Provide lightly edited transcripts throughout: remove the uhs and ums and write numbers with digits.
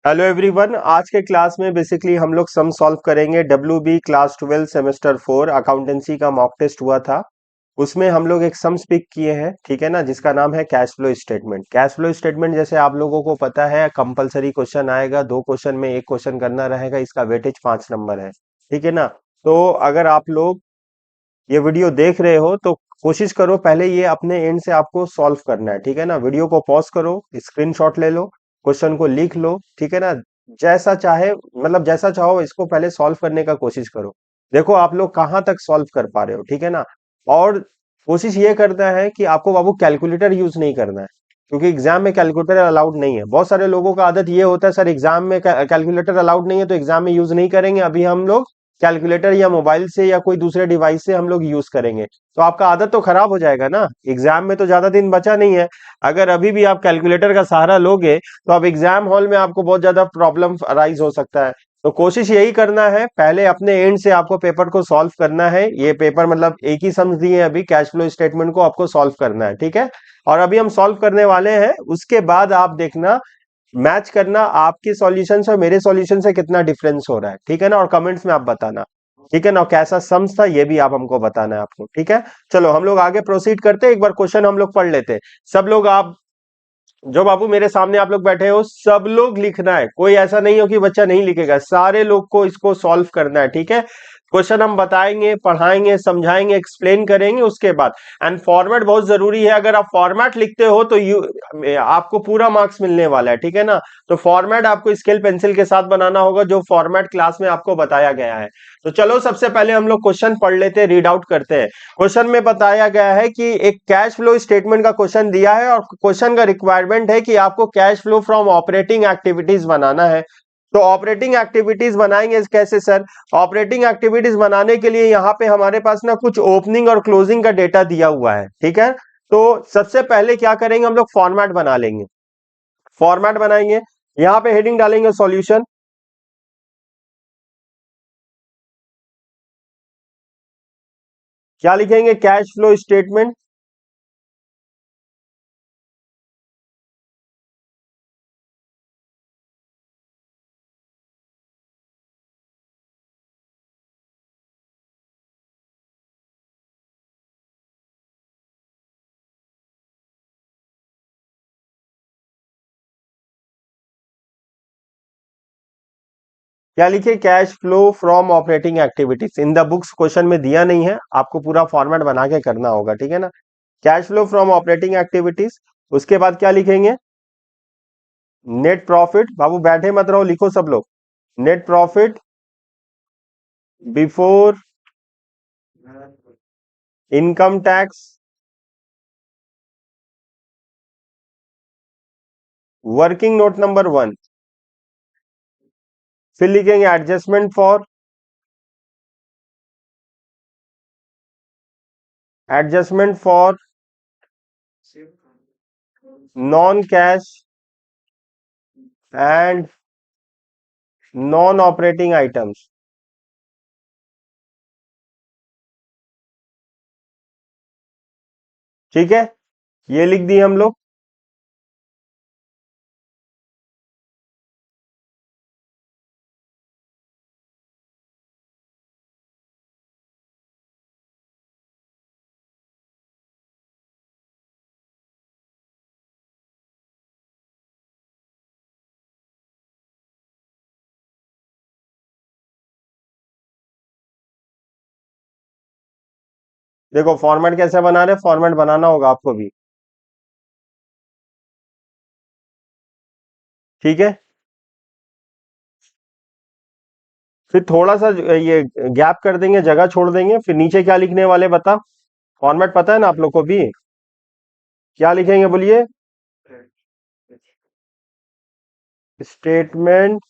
Hello everyone, आज के class में बेसिकली हम लोग सम सॉल्व करेंगे। W B class 12 semester 4 accountancy का मॉक टेस्ट हुआ था। उसमें हम लोग एक सम्स पिक किए हैं, ठीक है ना, जिसका नाम है cash flow statement. Cash flow statement जैसे आप लोगों को पता है कंपलसरी क्वेश्चन आएगा, दो क्वेश्चन में एक क्वेश्चन करना रहेगा, इसका वेटेज 5 नंबर है, ठीक है ना। तो अगर आप लोग ये वीडियो देख रहे हो तो कोशिश करो पहले ये अपने एंड से आपको सॉल्व करना है, ठीक है ना। वीडियो को पॉज करो, स्क्रीनशॉट ले लो, क्वेश्चन को लिख लो, ठीक है ना। जैसा चाहे मतलब जैसा चाहो इसको पहले सॉल्व करने का कोशिश करो। देखो आप लोग कहाँ तक सॉल्व कर पा रहे हो, ठीक है ना। और कोशिश ये करना है कि आपको बाबू कैलकुलेटर यूज नहीं करना है, क्योंकि एग्जाम में कैलकुलेटर अलाउड नहीं है। बहुत सारे लोगों का आदत ये होता है, सर एग्जाम में कैलकुलेटर अलाउड नहीं है तो एग्जाम में यूज नहीं करेंगे, अभी हम लोग कैलकुलेटर या मोबाइल से या कोई दूसरे डिवाइस से हम लोग यूज करेंगे। तो आपका आदत तो खराब हो जाएगा ना, एग्जाम में तो ज्यादा दिन बचा नहीं है। अगर अभी भी आप कैलकुलेटर का सहारा लोगे तो अब एग्जाम हॉल में आपको बहुत ज्यादा प्रॉब्लम अराइज हो सकता है। तो कोशिश यही करना है, पहले अपने एंड से आपको पेपर को सॉल्व करना है। ये पेपर मतलब एक ही सम्स दिए हैं, अभी कैश फ्लो स्टेटमेंट को आपको सॉल्व करना है, ठीक है। और अभी हम सॉल्व करने वाले हैं, उसके बाद आप देखना, मैच करना आपके सॉल्यूशन से और मेरे सॉल्यूशन से कितना डिफरेंस हो रहा है, ठीक है ना। और कमेंट्स में आप बताना, ठीक है ना। और कैसा सम्स था ये भी आप हमको बताना है आपको, ठीक है। चलो हम लोग आगे प्रोसीड करते हैं, एक बार क्वेश्चन हम लोग पढ़ लेते हैं। सब लोग आप जो बाबू मेरे सामने आप लोग बैठे हो सब लोग लिखना है, कोई ऐसा नहीं हो कि बच्चा नहीं लिखेगा, सारे लोग को इसको सॉल्व करना है, ठीक है। क्वेश्चन हम बताएंगे, पढ़ाएंगे, समझाएंगे, एक्सप्लेन करेंगे उसके बाद। एंड फॉर्मेट बहुत जरूरी है, अगर आप फॉर्मेट लिखते हो तो आपको पूरा मार्क्स मिलने वाला है, ठीक है ना। तो फॉर्मेट आपको स्केल पेंसिल के साथ बनाना होगा, जो फॉर्मेट क्लास में आपको बताया गया है। तो चलो सबसे पहले हम लोग क्वेश्चन पढ़ लेते हैं, रीड आउट करते हैं। क्वेश्चन में बताया गया है कि एक कैश फ्लो स्टेटमेंट का क्वेश्चन दिया है और क्वेश्चन का रिक्वायरमेंट है कि आपको cash flow from operating activities बनाना है। तो ऑपरेटिंग एक्टिविटीज बनाएंगे कैसे सर? ऑपरेटिंग एक्टिविटीज बनाने के लिए यहाँ पे हमारे पास ना कुछ ओपनिंग और क्लोजिंग का डेटा दिया हुआ है, ठीक है। तो सबसे पहले क्या करेंगे, हम लोग फॉर्मेट बना लेंगे। फॉर्मेट बनाएंगे, यहाँ पे हेडिंग डालेंगे सॉल्यूशन। क्या लिखेंगे? Cash flow statement. क्या लिखे? Cash flow from operating activities. In the books question में दिया नहीं है, आपको पूरा फॉर्मेट बना के करना होगा, ठीक है ना। Cash flow from operating activities. उसके बाद क्या लिखेंगे? Net profit. बाबू बैठे मत रहो, लिखो सब लोग। Net profit before income tax, working note number 1। फिर लिखेंगे adjustment for non cash and non operating items, ठीक है। ये लिख दिए हम लोग। देखो फॉर्मेट कैसे बना रहे, फॉर्मेट बनाना होगा आपको भी, ठीक है। फिर थोड़ा सा ये गैप कर देंगे, जगह छोड़ देंगे, फिर नीचे क्या लिखने वाले बता। फॉर्मेट पता है ना आप लोग को भी? क्या लिखेंगे बोलिए? Statement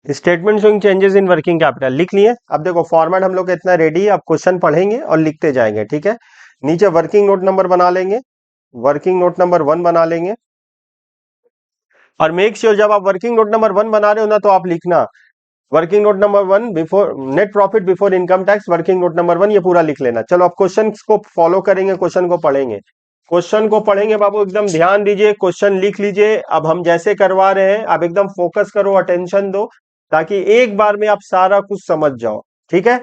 statement showing changes in working capital लिख लिए। अब देखो फॉर्मेट हम लोग का इतना रेडी है, अब क्वेश्चन पढ़ेंगे और लिखते जाएंगे, ठीक है। नीचे वर्किंग नोट नंबर बना लेंगे, वर्किंग नोट नंबर 1 बना लेंगे। और मेक श्योर जब आप वर्किंग नोट नंबर 1 बना रहे हो ना, तो आप लिखना working note number 1 before net profit before income tax, working note number 1, ये पूरा लिख लेना। चलो अब क्वेश्चन को फॉलो करेंगे, क्वेश्चन को पढ़ेंगे। क्वेश्चन को पढ़ेंगे बाबू, एकदम ध्यान दीजिए, क्वेश्चन लिख लीजिए। अब हम जैसे करवा रहे हैं, आप एकदम फोकस करो, अटेंशन दो, ताकि एक बार में आप सारा कुछ समझ जाओ। ठीक है।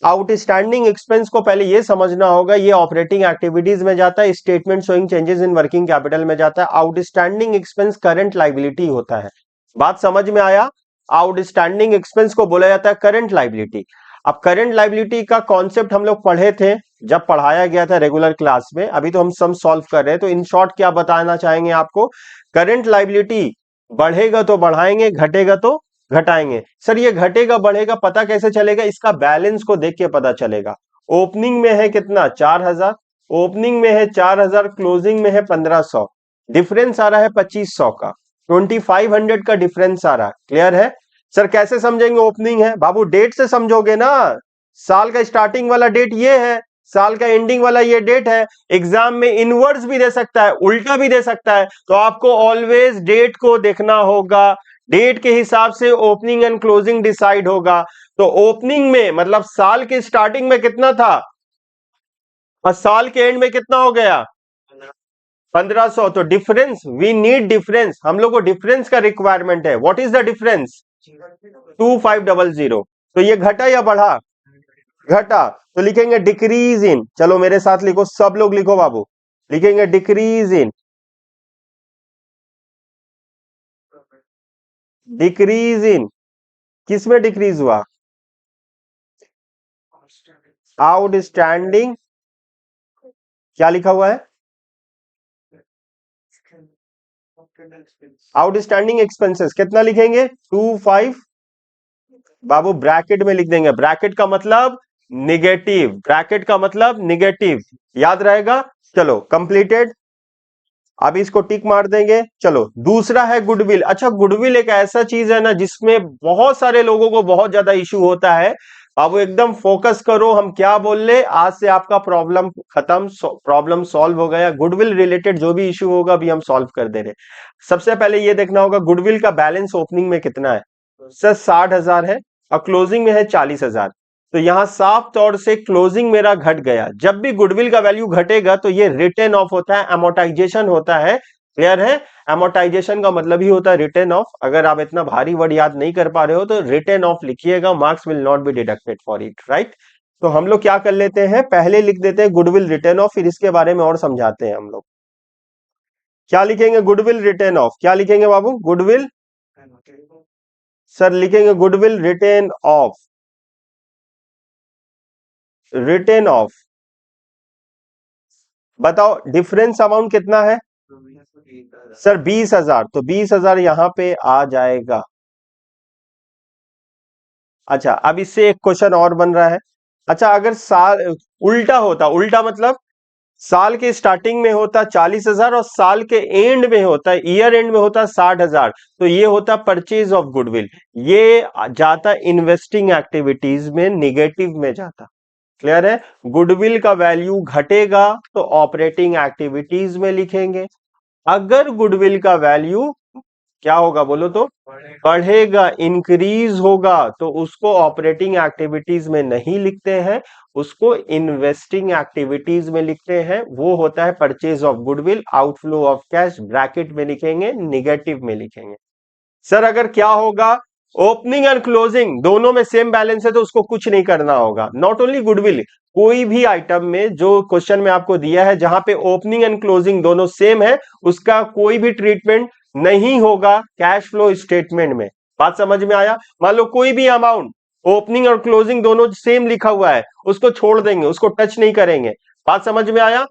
आउटस्टैंडिंग एक्सपेंस को पहले ये समझना होगा, ये ऑपरेटिंग एक्टिविटीज में जाता है, statement showing changes in working capital में जाता है। आउटस्टैंडिंग एक्सपेंस करंट लाइबिलिटी होता है। बात समझ में आया? आउटस्टैंडिंग एक्सपेंस को बोला जाता है करंट लाइबिलिटी। अब करंट लाइबिलिटी का कॉन्सेप्ट हम लोग पढ़े थे जब पढ़ाया गया था रेगुलर क्लास में। अभी तो हम सम सॉल्व कर रहे हैं, तो इन शॉर्ट क्या बताना चाहेंगे आपको? करंट लाइबिलिटी बढ़ेगा तो बढ़ाएंगे, घटेगा तो घटाएंगे। सर ये घटेगा बढ़ेगा पता कैसे चलेगा? इसका बैलेंस को देख के पता चलेगा। ओपनिंग में है कितना? 4000, ओपनिंग में है 4000, क्लोजिंग में है 1500, डिफरेंस आ रहा है 2500 का, 2500 का डिफरेंस आ रहा है। क्लियर है? सर कैसे समझेंगे ओपनिंग है? बाबू डेट से समझोगे ना। साल का स्टार्टिंग वाला डेट ये है, साल का एंडिंग वाला ये डेट है। एग्जाम में इनवर्स भी दे सकता है, उल्टा भी दे सकता है, तो आपको ऑलवेज डेट को देखना होगा। डेट के हिसाब से ओपनिंग एंड क्लोजिंग डिसाइड होगा। तो ओपनिंग में मतलब साल के स्टार्टिंग में कितना था और साल के एंड में कितना हो गया? 1500। तो डिफरेंस, वी नीड डिफरेंस, हम लोग को डिफरेंस का रिक्वायरमेंट है। What is the difference? 2500। तो ये घटा या बढ़ा? घटा। तो लिखेंगे डिक्रीज इन, चलो मेरे साथ लिखो, सब लोग लिखो बाबू, लिखेंगे डिक्रीज इन, डिक्रीज इन, किसमें डिक्रीज हुआ? आउटस्टैंडिंग, क्या लिखा हुआ है? आउटस्टैंडिंग एक्सपेंसेस कितना लिखेंगे? 25। बाबू ब्रैकेट में लिख देंगे, ब्रैकेट का मतलब निगेटिव, ब्रैकेट का मतलब निगेटिव, याद रहेगा। चलो कंप्लीटेड, अब इसको टिक मार देंगे। चलो दूसरा है गुडविल। अच्छा गुडविल एक ऐसा चीज है ना जिसमें बहुत सारे लोगों को बहुत ज्यादा इशू होता है। अब एकदम फोकस करो, हम क्या बोल रहे, आज से आपका प्रॉब्लम खत्म, प्रॉब्लम सॉल्व हो गया। गुडविल रिलेटेड जो भी इशू होगा अभी हम सॉल्व कर दे रहे। सबसे पहले ये देखना होगा गुडविल का बैलेंस ओपनिंग में कितना है। सर 60,000 है और क्लोजिंग में है 40,000। तो यहां साफ तौर से क्लोजिंग मेरा घट गया। जब भी गुडविल का वैल्यू घटेगा तो ये रिटर्न ऑफ होता है, अमोर्टाइजेशन होता है। क्लियर है? अमोर्टाइजेशन का मतलब ही होता है रिटर्न ऑफ। अगर आप इतना भारी वर्ड याद नहीं कर पा रहे हो तो रिटर्न ऑफ लिखिएगा, marks will not be deducted for it, right. तो हम लोग क्या कर लेते हैं, पहले लिख देते हैं गुडविल रिटर्न ऑफ, फिर इसके बारे में और समझाते हैं हम लोग। क्या लिखेंगे? Goodwill return of. क्या लिखेंगे बाबू? गुडविल, सर लिखेंगे goodwill return of, return of. बताओ डिफरेंस अमाउंट कितना है? सर 20,000, तो 20,000 यहां पे आ जाएगा। अच्छा अब इससे एक क्वेश्चन और बन रहा है। अच्छा अगर साल उल्टा होता, उल्टा मतलब साल के स्टार्टिंग में होता 40,000 और साल के एंड में होता, ईयर एंड में होता 60,000, तो ये होता परचेज ऑफ गुडविल। ये जाता इन्वेस्टिंग एक्टिविटीज में, निगेटिव में जाता। क्लियर है? गुडविल का वैल्यू घटेगा तो ऑपरेटिंग एक्टिविटीज में लिखेंगे। अगर गुडविल का वैल्यू क्या होगा बोलो तो? बढ़ेगा, इंक्रीज होगा, तो उसको ऑपरेटिंग एक्टिविटीज में नहीं लिखते हैं, उसको इन्वेस्टिंग एक्टिविटीज में लिखते हैं। वो होता है purchase of goodwill, outflow of cash, bracket में लिखेंगे, निगेटिव में लिखेंगे। सर अगर क्या होगा, ओपनिंग एंड क्लोजिंग दोनों में सेम बैलेंस है तो उसको कुछ नहीं करना होगा। नॉट ओनली गुडविल, कोई भी आइटम में जो क्वेश्चन में आपको दिया है जहां पे ओपनिंग एंड क्लोजिंग दोनों सेम है, उसका कोई भी ट्रीटमेंट नहीं होगा कैश फ्लो स्टेटमेंट में। बात समझ में आया? मान लो कोई भी अमाउंट ओपनिंग और क्लोजिंग दोनों सेम लिखा हुआ है, उसको छोड़ देंगे, उसको टच नहीं करेंगे। बात समझ में आया?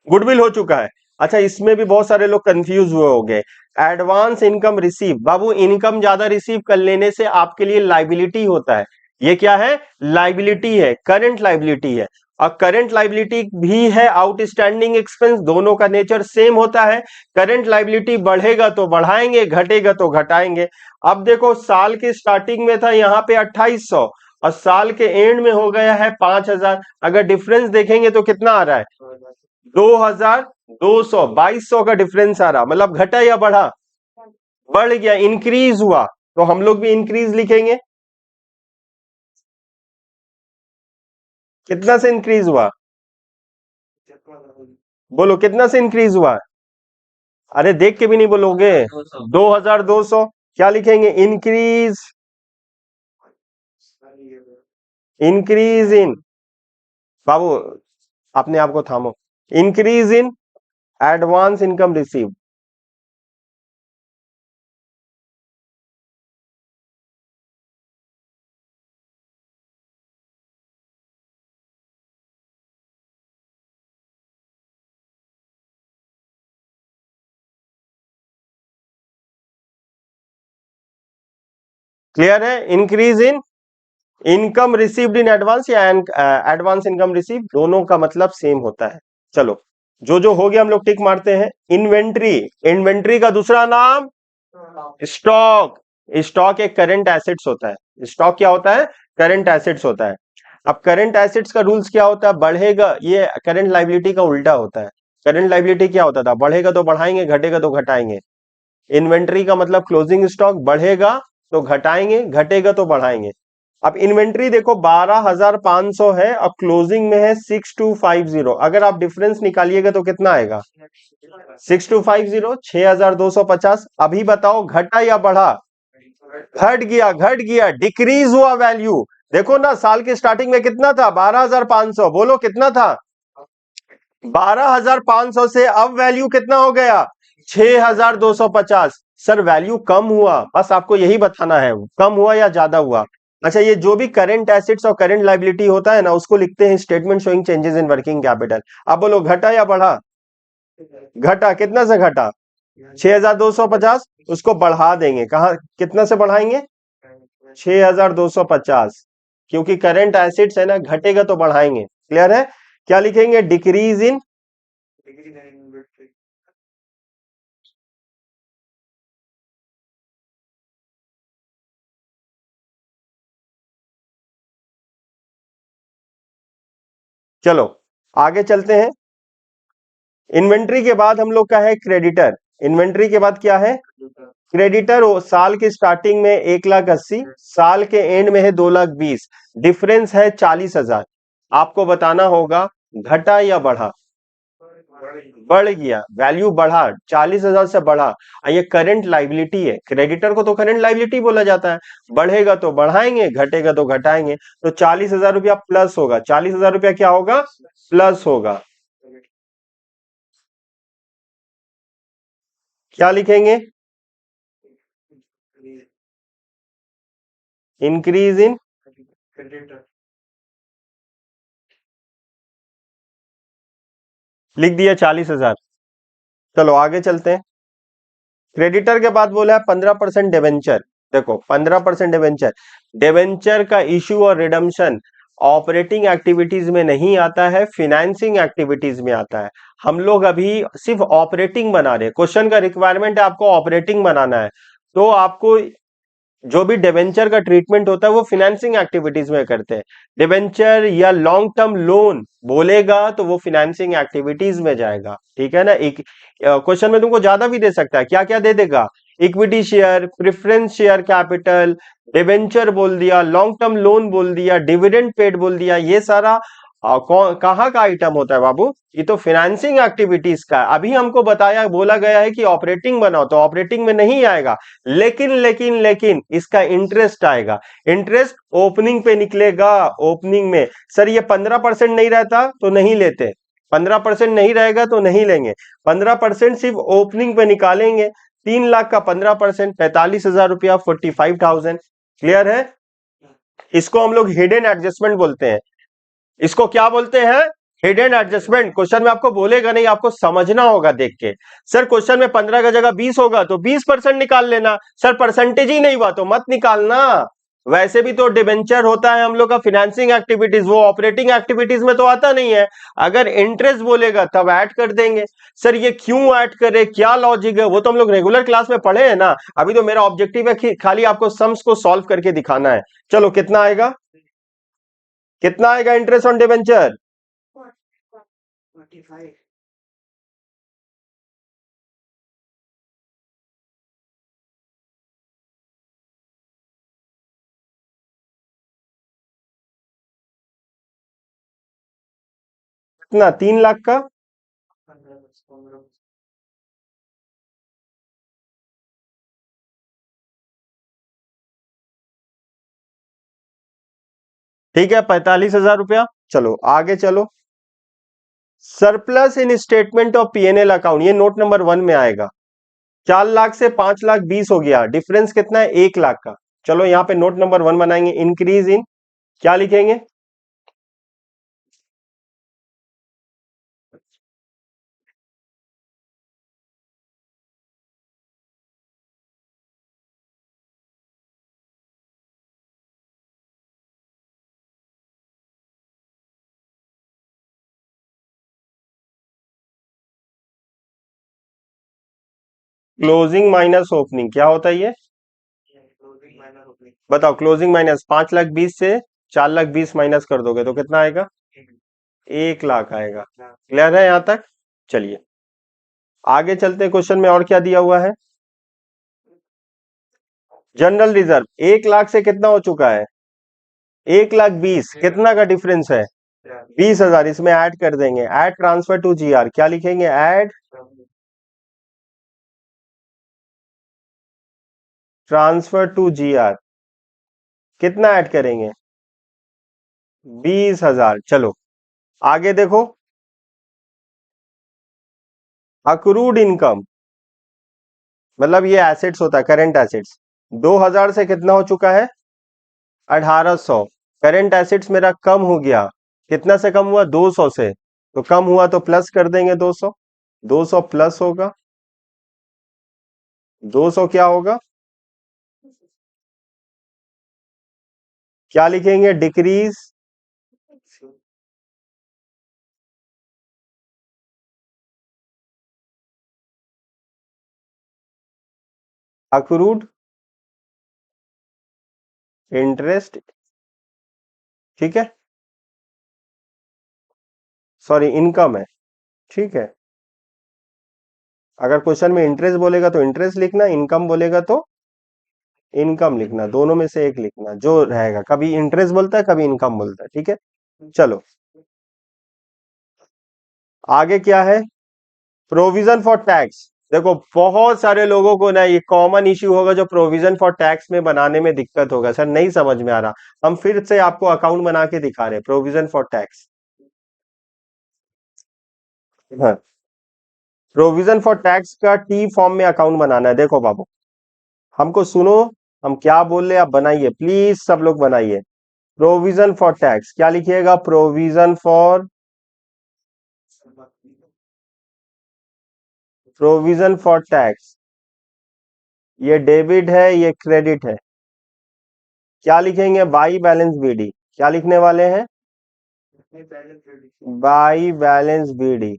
गुडविल हो चुका है। अच्छा इसमें भी बहुत सारे लोग कंफ्यूज हुए होंगे। एडवांस इनकम रिसीव, बाबू इनकम ज्यादा रिसीव कर लेने से आपके लिए लाइबिलिटी होता है। ये क्या है? लाइबिलिटी है, करंट लाइबिलिटी है। और करंट लाइबिलिटी भी है आउटस्टैंडिंग एक्सपेंस, दोनों का नेचर सेम होता है। करंट लाइबिलिटी बढ़ेगा तो बढ़ाएंगे, घटेगा तो घटाएंगे। अब देखो साल की स्टार्टिंग में था यहां पे 2800 और साल के एंड में हो गया है 5,000। अगर डिफरेंस देखेंगे तो कितना आ रहा है? 2200, 2200 का डिफरेंस आ रहा, मतलब घटा या बढ़ा? बढ़ गया, इंक्रीज हुआ। तो हम लोग भी इंक्रीज लिखेंगे। कितना से इंक्रीज हुआ? बोलो कितना से इंक्रीज हुआ? अरे देख के भी नहीं बोलोगे। 2200। क्या लिखेंगे? इंक्रीज, इंक्रीज इन, बाबू अपने आप को थामो। Increase in advance income receive. Clear है? Increase in income received in advance या एडवांस इनकम रिसीव, दोनों का मतलब सेम होता है। चलो, जो जो हो गया हम लोग टिक मारते हैं। इन्वेंट्री, इन्वेंट्री का दूसरा नाम स्टॉक। स्टॉक एक करंट एसेट्स होता है। स्टॉक क्या होता है? करंट एसेट्स होता है। अब करंट एसेट्स का रूल्स क्या होता है? बढ़ेगा, ये करंट लाइबिलिटी का उल्टा होता है। करंट लाइबिलिटी क्या होता था? बढ़ेगा तो बढ़ाएंगे, घटेगा तो घटाएंगे। इन्वेंट्री का मतलब क्लोजिंग स्टॉक, बढ़ेगा तो घटाएंगे, घटेगा तो बढ़ाएंगे। अब इन्वेंट्री देखो 12,500 है और क्लोजिंग में है 6250। अगर आप डिफरेंस निकालिएगा तो कितना आएगा? 6250, 6250। अभी बताओ घटा या बढ़ा? घट गया, घट गया, डिक्रीज हुआ वैल्यू। देखो ना, साल के स्टार्टिंग में कितना था? 12,500। बोलो कितना था? 12,500 से अब वैल्यू कितना हो गया? 6,250। सर वैल्यू कम हुआ, बस आपको यही बताना है, कम हुआ या ज्यादा हुआ। अच्छा, ये जो भी करंट एसेट्स और करंट लाइबिलिटी होता है ना, उसको लिखते हैं statement showing changes in working capital. अब बोलो घटा या बढ़ा? घटा, कितना से घटा? 6,250। उसको बढ़ा देंगे, कहा कितना से बढ़ाएंगे? 6,250। क्योंकि करंट एसेट्स है ना, घटेगा तो बढ़ाएंगे। क्लियर है? क्या लिखेंगे? डिक्रीज इन, चलो आगे चलते हैं। इन्वेंट्री के बाद हम लोग का है क्रेडिटर। इन्वेंट्री के बाद क्या है? क्रेडिटर। साल की स्टार्टिंग में 1,80,000, साल के एंड में है 2,20,000। डिफरेंस है 40,000। आपको बताना होगा घटा या बढ़ा? बढ़ गया, वैल्यू बढ़ा, 40,000 से बढ़ा। ये करंट लाइबिलिटी है, क्रेडिटर को तो करंट लाइबिलिटी बोला जाता है। बढ़ेगा तो बढ़ाएंगे, घटेगा तो घटाएंगे। तो 40,000 रुपया प्लस होगा। 40,000 रुपया क्या होगा? प्लस होगा। क्या लिखेंगे? इंक्रीज इन, लिख दिया 40,000। चलो आगे चलते हैं। क्रेडिटर के बाद बोला है 15% डिवेंचर। देखो 15% डिवेंचर, डिवेंचर का इश्यू और रिडम्पशन ऑपरेटिंग एक्टिविटीज में नहीं आता है, फिनेंसिंग एक्टिविटीज में आता है। हम लोग अभी सिर्फ ऑपरेटिंग बना रहे हैं। क्वेश्चन का रिक्वायरमेंट है आपको ऑपरेटिंग बनाना है। तो आपको जो भी डिवेंचर का ट्रीटमेंट होता है वो फिनेंसिंग एक्टिविटीज में करते हैं। डिवेंचर या लॉन्ग टर्म लोन बोलेगा तो वो फिनेंसिंग एक्टिविटीज में जाएगा। ठीक है ना? एक क्वेश्चन में तुमको ज्यादा भी दे सकता है। क्या क्या दे देगा? Equity share, preference share capital, debenture बोल दिया, लॉन्ग टर्म लोन बोल दिया, डिविडेंड पेड बोल दिया। ये सारा कहाँ का आइटम होता है बाबू? ये तो फिनेंसिंग एक्टिविटीज का है। अभी हमको बताया, बोला गया है कि ऑपरेटिंग बनाओ, तो ऑपरेटिंग में नहीं आएगा। लेकिन इसका इंटरेस्ट आएगा। इंटरेस्ट ओपनिंग पे निकलेगा। ओपनिंग में सर ये 15% नहीं रहता तो नहीं लेते, 15% नहीं रहेगा तो नहीं लेंगे। 15% सिर्फ ओपनिंग पे निकालेंगे। 3 लाख का 15%, 45,000 रुपया, 45,000। क्लियर है? इसको हम लोग हिडन एडजस्टमेंट बोलते हैं। इसको क्या बोलते हैं? Hidden adjustment. क्वेश्चन में आपको बोलेगा नहीं, आपको समझना होगा देख के। सर क्वेश्चन में 15 का जगह 20 होगा तो 20% निकाल लेना। सर परसेंटेज ही नहीं हुआ तो मत निकालना। वैसे भी तो डिबेंचर होता है हम लोग का फिनेंसिंग एक्टिविटीज, वो ऑपरेटिंग एक्टिविटीज में तो आता नहीं है। अगर इंटरेस्ट बोलेगा तब ऐड कर देंगे। सर ये क्यों ऐड करे, क्या लॉजिक है, वो तो हम लोग रेगुलर क्लास में पढ़े हैं ना। अभी तो मेरा ऑब्जेक्टिव है कि खाली आपको सम्स को सॉल्व करके दिखाना है। चलो कितना आएगा? कितना आएगा इंटरेस्ट ऑन डिबेंचर? कितना, 3 लाख का? ठीक है, 45,000 रुपया। चलो आगे चलो। Surplus in statement of PNL account, ये नोट नंबर 1 में आएगा। 4 लाख से 5 लाख 20 हो गया, डिफरेंस कितना है, 1 लाख का। चलो यहाँ पे नोट नंबर 1 बनाएंगे, इंक्रीज इन, क्या लिखेंगे? क्लोजिंग माइनस ओपनिंग, क्या होता है ये? बताओ, क्लोजिंग माइनस 5 लाख 20 से 4 लाख 20 माइनस कर दोगे तो कितना आएगा? 1 लाख आएगा। क्लियर है यहां तक? चलिए आगे चलते हैं, क्वेश्चन में और क्या दिया हुआ है। जनरल रिजर्व 1 लाख से कितना हो चुका है? 1 लाख 20, कितना का डिफरेंस है? 20,000, इसमें ऐड कर देंगे, ऐड ट्रांसफर टू जीआर, क्या लिखेंगे? ऐड ट्रांसफर टू जीआर, कितना ऐड करेंगे? 20,000। चलो आगे देखो, अक्रूड इनकम, मतलब ये एसेट्स होता है, करंट एसेट्स। 2,000 से कितना हो चुका है? 1,800। करंट एसेट्स मेरा कम हो गया, कितना से कम हुआ? 200 से। तो कम हुआ तो प्लस कर देंगे 200, 200 प्लस होगा, 200 क्या होगा? क्या लिखेंगे? डिक्रीज अक्रूड इंटरेस्ट, ठीक है, सॉरी इनकम है, ठीक है। अगर क्वेश्चन में इंटरेस्ट बोलेगा तो इंटरेस्ट लिखना, इनकम बोलेगा तो इनकम लिखना, दोनों में से एक लिखना जो रहेगा, कभी इंटरेस्ट बोलता है कभी इनकम बोलता है, ठीक है। चलो आगे क्या है, प्रोविजन फॉर टैक्स। देखो बहुत सारे लोगों को ना ये कॉमन इश्यू होगा, जो प्रोविजन फॉर टैक्स में बनाने में दिक्कत होगा, सर नहीं समझ में आ रहा, हम फिर से आपको अकाउंट बना के दिखा रहे हैं, प्रोविजन फॉर टैक्स। हाँ, प्रोविजन फॉर टैक्स का टी फॉर्म में अकाउंट बनाना है। देखो बाबू, हमको सुनो, हम क्या बोल रहे हैं आप बनाइए प्लीज, सब लोग बनाइए। प्रोविजन फॉर टैक्स क्या लिखिएगा? प्रोविजन फॉर टैक्स, ये डेबिट है ये क्रेडिट है, क्या लिखेंगे? बाई बैलेंस बीडी, क्या लिखने वाले हैं? बाई बैलेंस बीडी,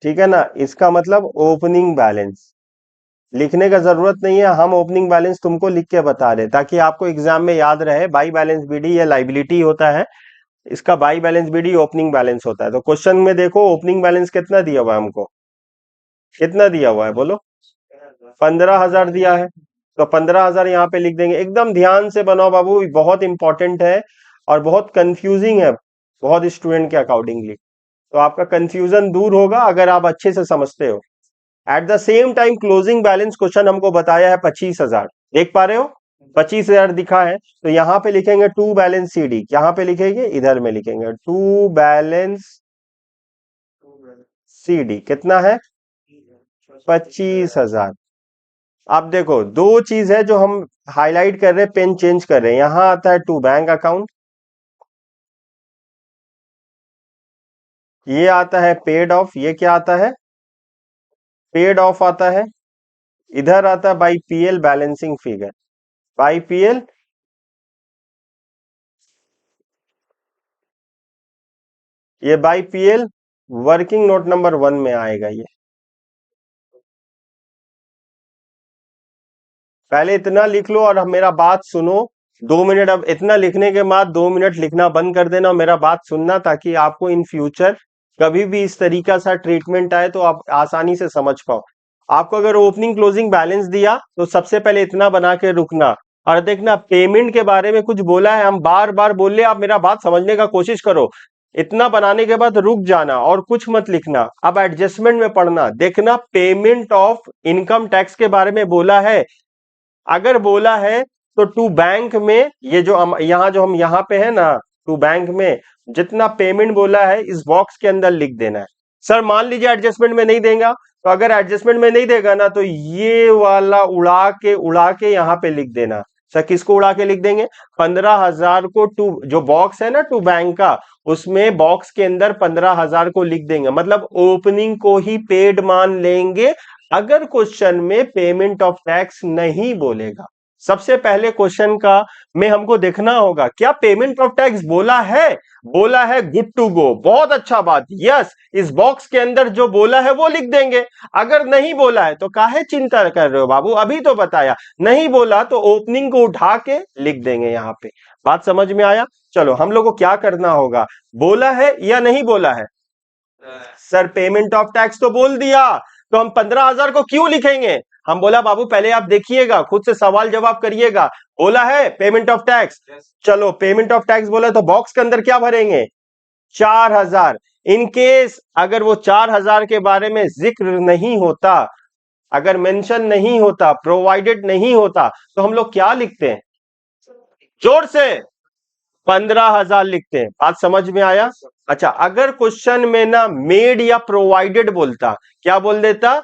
ठीक है ना, इसका मतलब ओपनिंग बैलेंस। लिखने का जरूरत नहीं है, हम ओपनिंग बैलेंस तुमको लिख के बता रहे ताकि आपको एग्जाम में याद रहे। बाई बैलेंस बीडी ये लाइबिलिटी होता है, इसका by balance BD opening balance होता है। तो क्वेश्चन में देखो ओपनिंग बैलेंस कितना दिया हुआ है हमको, कितना दिया हुआ है बोलो? 15,000 दिया है, तो 15,000 यहाँ पे लिख देंगे। एकदम ध्यान से बनाओ बाबू, बहुत इंपॉर्टेंट है और बहुत कंफ्यूजिंग है, बहुत स्टूडेंट के अकॉर्डिंगली। तो आपका कंफ्यूजन दूर होगा अगर आप अच्छे से समझते हो। At the same time closing balance question हमको बताया है 25,000, देख पा रहे हो? 25,000 दिखा है, तो यहाँ पे लिखेंगे टू बैलेंस सीडी, यहाँ पे लिखेंगे, इधर में लिखेंगे टू बैलेंस सीडी, कितना है? 25,000। अब देखो दो चीज है जो हम हाईलाइट कर रहे हैं, पेन चेंज कर रहे हैं, यहां आता है टू बैंक अकाउंट, ये आता है पेड ऑफ, ये क्या आता है? पेड ऑफ आता है। इधर आता है by PL balancing figure, by PL, ये by PL working note number 1 में आएगा ये। पहले इतना लिख लो और अब मेरा बात सुनो, 2 मिनट, अब इतना लिखने के बाद 2 मिनट लिखना बंद कर देना और मेरा बात सुनना, ताकि आपको इन फ्यूचर कभी भी इस तरीका सा ट्रीटमेंट आए तो आप आसानी से समझ पाओ। आपको अगर ओपनिंग क्लोजिंग बैलेंस दिया तो सबसे पहले इतना बना के रुकना, और देखना पेमेंट के बारे में कुछ बोला है, हम बार बार बोल रहे, आप मेरा बात समझने का कोशिश करो। इतना बनाने के बाद रुक जाना और कुछ मत लिखना। अब एडजस्टमेंट में पढ़ना, देखना पेमेंट ऑफ इनकम टैक्स के बारे में बोला है। अगर बोला है तो टू बैंक में, ये जो हम यहाँ पे है ना, टू बैंक में जितना पेमेंट बोला है इस बॉक्स के अंदर लिख देना है। सर मान लीजिए एडजस्टमेंट में नहीं देगा, तो अगर एडजस्टमेंट में नहीं देगा ना, तो ये वाला उड़ा के यहाँ पे लिख देना। सर किसको उड़ा के लिख देंगे? 15,000 को, टू जो बॉक्स है ना टू बैंक का, उसमें बॉक्स के अंदर 15,000 को लिख देंगे, मतलब ओपनिंग को ही पेड मान लेंगे अगर क्वेश्चन में पेमेंट ऑफ टैक्स नहीं बोलेगा। सबसे पहले क्वेश्चन का में हमको देखना होगा क्या पेमेंट ऑफ टैक्स बोला है। बोला है, गुड टू गो, बहुत अच्छा बात, यस, इस बॉक्स के अंदर जो बोला है वो लिख देंगे। अगर नहीं बोला है तो काहे चिंता कर रहे हो बाबू, अभी तो बताया। नहीं बोला तो ओपनिंग को उठा के लिख देंगे यहाँ पे। बात समझ में आया? चलो हम लोग को क्या करना होगा, बोला है या नहीं बोला है? सर पेमेंट ऑफ टैक्स तो बोल दिया, तो हम 15,000 को क्यों लिखेंगे? हम बोला बाबू पहले आप देखिएगा, खुद से सवाल जवाब करिएगा। बोला है पेमेंट ऑफ टैक्स, चलो पेमेंट ऑफ टैक्स बोला तो बॉक्स के अंदर क्या भरेंगे? 4,000। इन केस अगर वो 4,000 के बारे में जिक्र नहीं होता, अगर मेंशन नहीं होता, प्रोवाइडेड नहीं होता, तो हम लोग क्या लिखते हैं? जोर से 15,000 लिखते हैं। बात समझ में आया? अच्छा, अगर क्वेश्चन में ना मेड या प्रोवाइडेड बोलता, क्या बोल देता?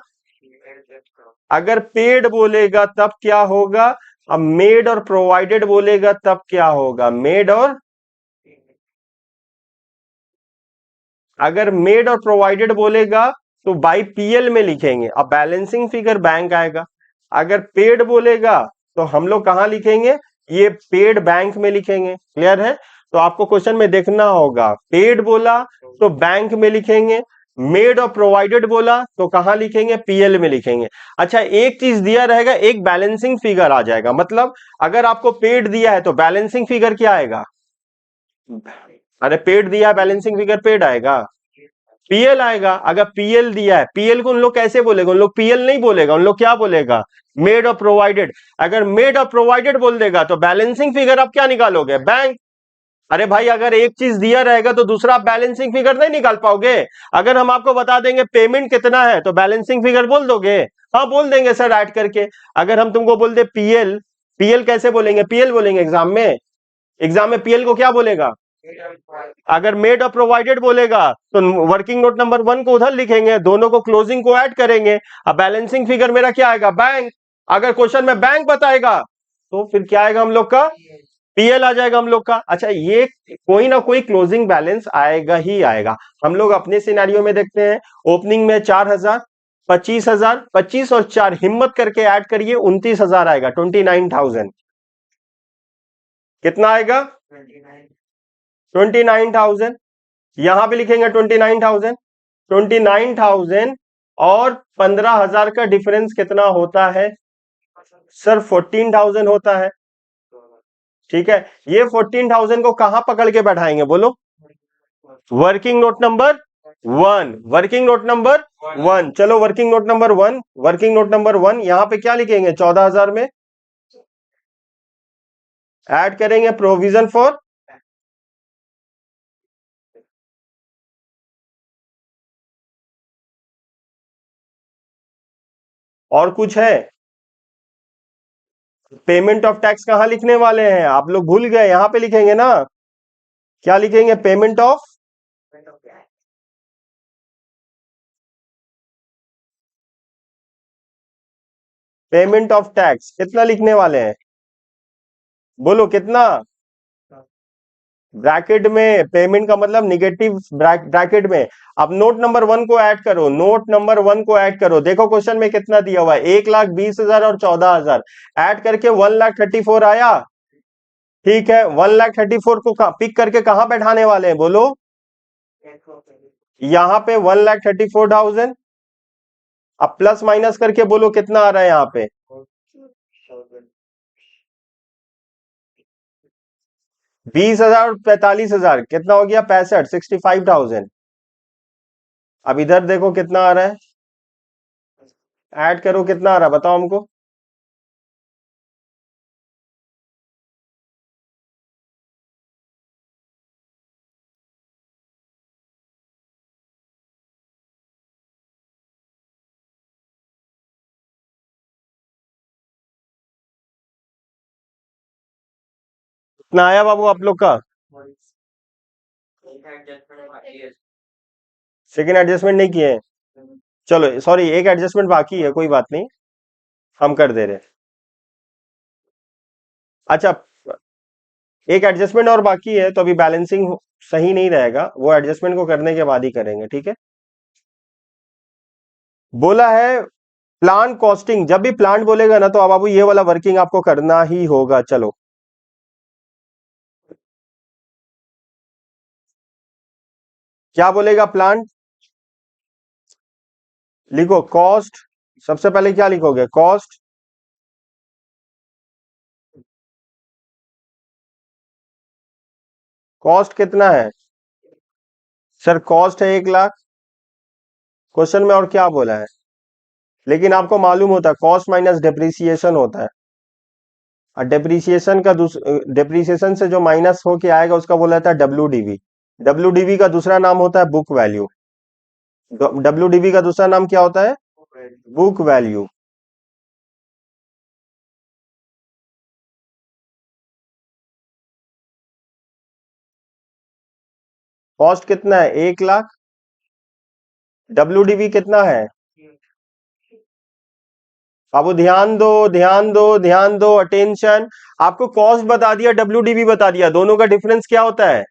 अगर पेड बोलेगा तब क्या होगा? अब मेड और प्रोवाइडेड बोलेगा तब क्या होगा? मेड और, अगर मेड और प्रोवाइडेड बोलेगा तो बाई पीएल में लिखेंगे, अब बैलेंसिंग फिगर बैंक आएगा। अगर पेड बोलेगा तो हम लोग कहां लिखेंगे? ये पेड बैंक में लिखेंगे। क्लियर है? तो आपको क्वेश्चन में देखना होगा, पेड बोला तो बैंक में लिखेंगे, मेड और प्रोवाइडेड बोला तो कहां लिखेंगे? पीएल में लिखेंगे। अच्छा, एक चीज दिया रहेगा, एक बैलेंसिंग फिगर आ जाएगा, मतलब अगर आपको पेड दिया है तो बैलेंसिंग फिगर क्या आएगा? अरे पेड दिया है, बैलेंसिंग फिगर पेड आएगा, पीएल आएगा। अगर पीएल दिया है, पीएल को उन लोग कैसे बोलेगा? उन लोग पीएल नहीं बोलेगा, उन लोग क्या बोलेगा? मेड और प्रोवाइडेड। अगर मेड और प्रोवाइडेड बोल देगा तो बैलेंसिंग फिगर आप क्या निकालोगे? बैंक। अरे भाई अगर एक चीज दिया रहेगा तो दूसरा आप बैलेंसिंग फिगर नहीं निकाल पाओगे। अगर हम आपको बता देंगे पेमेंट कितना है तो बैलेंसिंग फिगर बोल दोगे? हाँ बोल देंगे सर ऐड करके। अगर हम तुमको बोल दे पीएल, पीएल कैसे बोलेंगे? पीएल बोलेंगे एग्जाम में, एग्जाम में पीएल को क्या बोलेगा? अगर मेड और प्रोवाइडेड बोलेगा तो वर्किंग नोट नंबर 1 को उधर लिखेंगे, दोनों को क्लोजिंग को ऐड करेंगे। अब बैलेंसिंग फिगर मेरा क्या आएगा? बैंक। अगर क्वेश्चन में बैंक बताएगा तो फिर क्या आएगा हम लोग का? पीएल आ जाएगा हम लोग का। अच्छा, ये कोई ना कोई क्लोजिंग बैलेंस आएगा ही आएगा। हम लोग अपने सिनेरियो में देखते हैं, ओपनिंग में 4,000, 25,000, 25 और 4 हिम्मत करके ऐड करिए, 29,000 आएगा, 29,000। कितना आएगा? 29,000। यहां पे लिखेंगे 29,000, 29,000 और 15,000 का डिफरेंस कितना होता है? सर 14,000 होता है। ठीक है, ये 14,000 को कहां पकड़ के बैठाएंगे बोलो? Working note number 1, working note number 1। चलो working note number 1, working note number 1 यहां पे क्या लिखेंगे? 14,000 में ऐड करेंगे प्रोविजन फॉर, और कुछ है? पेमेंट ऑफ टैक्स कहां लिखने वाले हैं? आप लोग भूल गए, यहां पे लिखेंगे ना। क्या लिखेंगे? Payment of, payment of tax कितना लिखने वाले हैं? बोलो कितना? ब्रैकेट में, पेमेंट का मतलब निगेटिव ब्रैकेट में। अब नोट नंबर 1 को ऐड करो, नोट नंबर 1 को ऐड करो। देखो क्वेश्चन में कितना दिया हुआ है? 1,20,000 और 14,000 ऐड करके 1,34,000 आया। ठीक है, 1,34,000 को पिक करके कहां बैठाने वाले हैं बोलो? यहां पे 1,34,000। अब प्लस माइनस करके बोलो कितना आ रहा है यहाँ पे? 20,000 और 45,000 कितना हो गया? 65, 65,000। अब इधर देखो कितना आ रहा है, ऐड करो कितना आ रहा है बताओ हमको। कितना आया बाबू आप लोग का? सेकेंड एडजस्टमेंट नहीं किए हैं? चलो सॉरी, एक एडजस्टमेंट बाकी है, कोई बात नहीं, हम कर दे रहे हैं। अच्छा, एक एडजस्टमेंट और बाकी है, तो अभी बैलेंसिंग सही नहीं रहेगा, वो एडजस्टमेंट को करने के बाद ही करेंगे, ठीक है। बोला है प्लांट कॉस्टिंग, जब भी प्लांट बोलेगा ना तो अब बाबू ये वाला वर्किंग आपको करना ही होगा। चलो, क्या बोलेगा प्लांट? लिखो कॉस्ट, सबसे पहले क्या लिखोगे? कॉस्ट, कॉस्ट कितना है सर? कॉस्ट है 1 लाख, क्वेश्चन में और क्या बोला है? लेकिन आपको मालूम होता है कॉस्ट माइनस डेप्रिसिएशन होता है, और डेप्रिसिएशन का डेप्रिसिएशन से जो माइनस होके आएगा उसका बोला जाता है डब्ल्यू डी। डब्ल्यू का दूसरा नाम होता है बुक वैल्यू। डब्ल्यू का दूसरा नाम क्या होता है? Book value. कॉस्ट कितना है? 1 लाख। डब्ल्यू कितना है? बाबू ध्यान दो, ध्यान दो, ध्यान दो, अटेंशन। आपको कॉस्ट बता दिया, डब्ल्यू बता दिया, दोनों का डिफरेंस क्या होता है?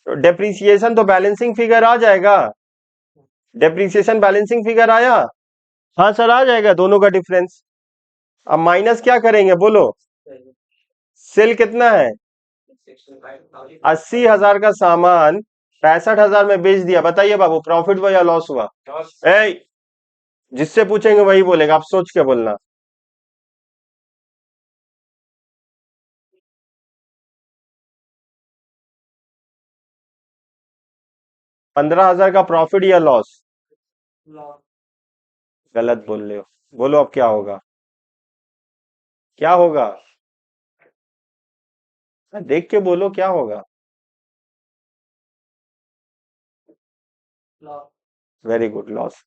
डेप्रिसिएशन तो बैलेंसिंग फिगर आ जाएगा। डेप्रिसिएशन बैलेंसिंग फिगर आया? हाँ सर, आ जाएगा दोनों का डिफरेंस। अब माइनस क्या करेंगे बोलो? सेल कितना है? 80,000 का सामान 65,000 में बेच दिया, बताइए बाबू प्रॉफिट हुआ या लॉस हुआ? ए, जिससे पूछेंगे वही बोलेगा, आप सोच के बोलना। 15,000 का प्रॉफिट या लॉस? गलत बोल रहे हो, बोलो अब क्या होगा? क्या होगा? देख के बोलो क्या होगा। Very good, loss.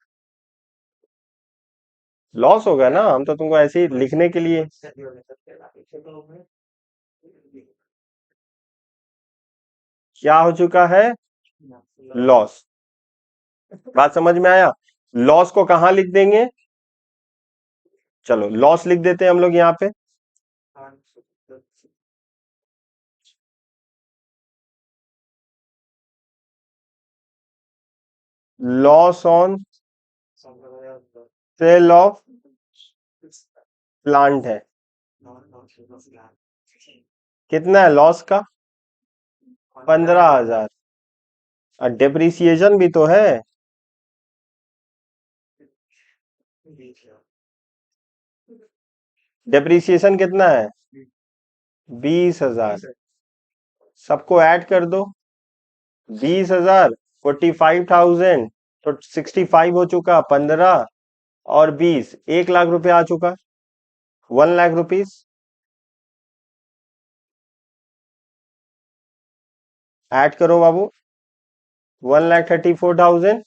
लॉस होगा ना, हम तो तुमको ऐसे ही लिखने के लिए। क्या हो चुका है? लॉस। बात समझ में आया? लॉस को कहां लिख देंगे? चलो लॉस लिख देते हैं हम लोग यहाँ पे। Loss on sale of plant है। कितना है लॉस का? 15,000। और डेप्रिसिएशन भी तो है। डेप्रिसिएशन कितना है? 20,000। सबको ऐड कर दो। 20,000, 45,000, तो 65 हो चुका, 15 और 20, 1 लाख रुपए आ चुका। 1 लाख रुपीज। ऐड करो बाबू। 1,34,000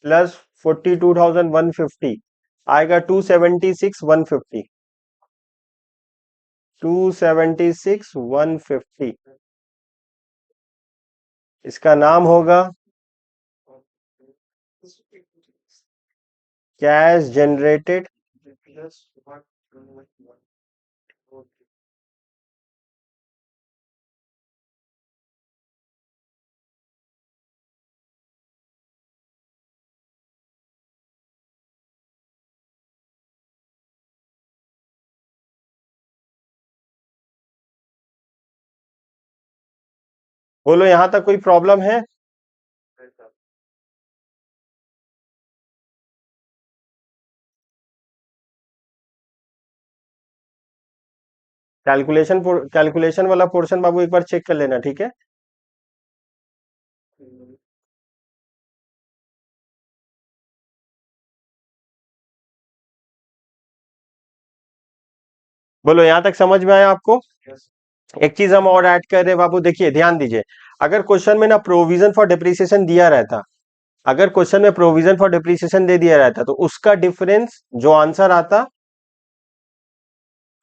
प्लस 42,150 आएगा 276,150। 276,150 इसका नाम होगा कैश जनरेटेड। बोलो यहां तक कोई प्रॉब्लम है? कैलकुलेशन वाला पोर्शन बाबू एक बार चेक कर लेना, ठीक है। बोलो यहां तक समझ में आया आपको? एक चीज हम और ऐड कर रहे हैं बाबू, देखिए ध्यान दीजिए। अगर क्वेश्चन में ना प्रोविजन फॉर डिप्रिसिएशन दिया रहता, अगर क्वेश्चन में प्रोविजन फॉर डिप्रिसिएशन दे दिया रहता तो उसका डिफरेंस जो आंसर आता,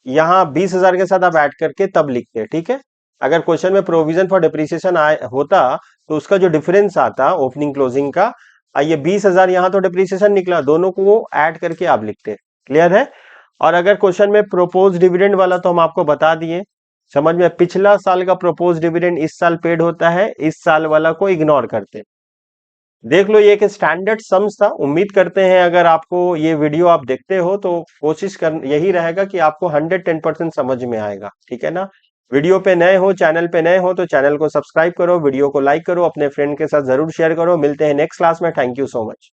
यहाँ 20,000 के साथ आप ऐड करके तब लिखते हैं, ठीक है। अगर क्वेश्चन में प्रोविजन फॉर डिप्रिसिएशन होता तो उसका जो डिफरेंस आता ओपनिंग क्लोजिंग का, ये 20,000 यहाँ तो डिप्रिसिएशन निकला, दोनों को वो ऐड करके आप लिखते हैं। क्लियर है। और अगर क्वेश्चन में प्रोपोज डिविडेंड वाला तो हम आपको बता दिए, समझ में, पिछला साल का प्रोपोज डिविडेंड इस साल पेड होता है, इस साल वाला को इग्नोर करते। देख लो, ये एक स्टैंडर्ड सम्स था। उम्मीद करते हैं अगर आपको ये वीडियो आप देखते हो तो कोशिश कर यही रहेगा कि आपको 110% समझ में आएगा, ठीक है ना। वीडियो पे नए हो, चैनल पे नए हो तो चैनल को सब्सक्राइब करो, वीडियो को लाइक करो, अपने फ्रेंड के साथ जरूर शेयर करो। मिलते हैं नेक्स्ट क्लास में। Thank you so much.